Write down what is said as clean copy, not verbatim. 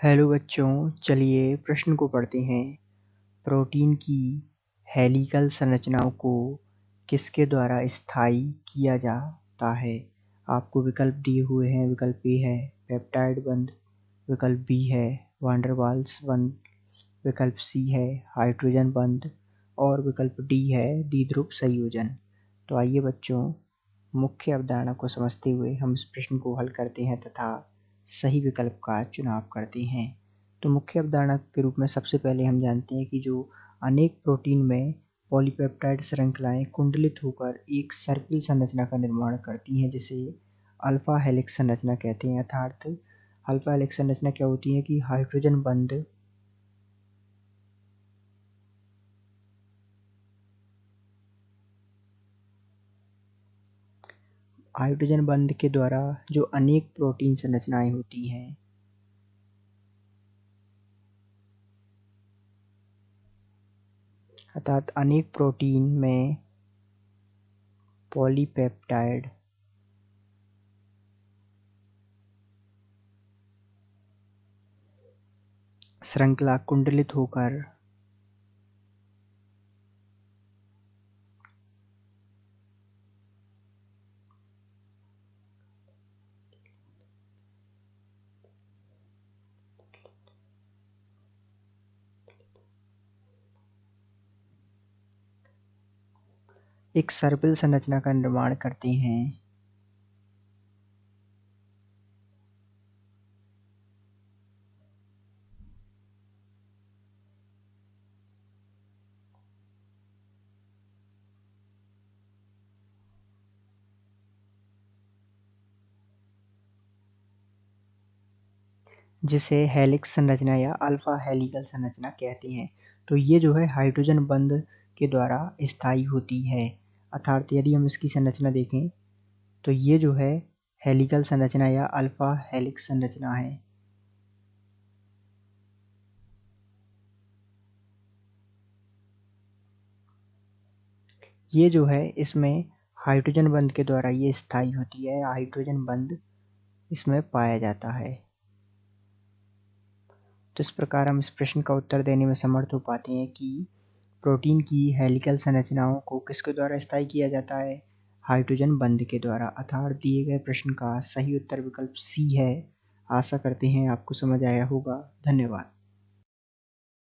Hello बच्चों, चलिए प्रश्न को पढ़ते हैं। प्रोटीन की हेलिकल संरचनाओं को किसके द्वारा स्थायी किया जाता है? आपको विकल्प दिए हुए हैं। विकल्प ए है पेप्टाइड बंध, विकल्प बी है वांडर वाल्स बंध, विकल्प सी है हाइड्रोजन बंध और विकल्प डी है द्विध्रुव संयोजन। तो आइए बच्चों, मुख्य अवधारणा को समझते हुए हम इस प्रश्न को हल करते हैं तथा सही विकल्प का चुनाव करते हैं। तो मुख्य अवधारणा के रूप में सबसे पहले हम जानते हैं कि जो अनेक प्रोटीन में पॉलीपेप्टाइड श्रृंखलाएं कुंडलित होकर एक सर्पिल संरचना का निर्माण करती हैं, जिसे अल्फा हेलिक्स संरचना कहते हैं। अर्थात अल्फा हेलिक्स संरचना क्या होती है कि हाइड्रोजन बंध के द्वारा जो अनेक प्रोटीन संरचनाएं होती हैं, अर्थात अनेक प्रोटीन में पॉलीपेप्टाइड श्रृंखला कुंडलित होकर एक सर्पिल संरचना का निर्माण करते हैं। जिसे हेलिक्स संरचना या अल्फा हेलिकल संरचना कहते हैं। तो ये जो है हाइड्रोजन बंध के द्वारा स्थायी होती है। अर्थात यदि हम इसकी संरचना देखें तो ये जो है हेलिकल संरचना या अल्फा हेलिक्स संरचना है। ये जो है इसमें हाइड्रोजन बंध के द्वारा ये स्थायी होती है। हाइड्रोजन बंध इसमें पाया जाता है। तो इस प्रकार हम इस प्रश्न का उत्तर देने में समर्थ हो पाते हैं कि प्रोटीन की हेलिकल संरचनाओं को किसके द्वारा स्थायी किया जाता है? हाइड्रोजन बंध के द्वारा। अर्थात दिए गए प्रश्न का सही उत्तर विकल्प सी है। आशा करते हैं आपको समझ आया होगा। धन्यवाद।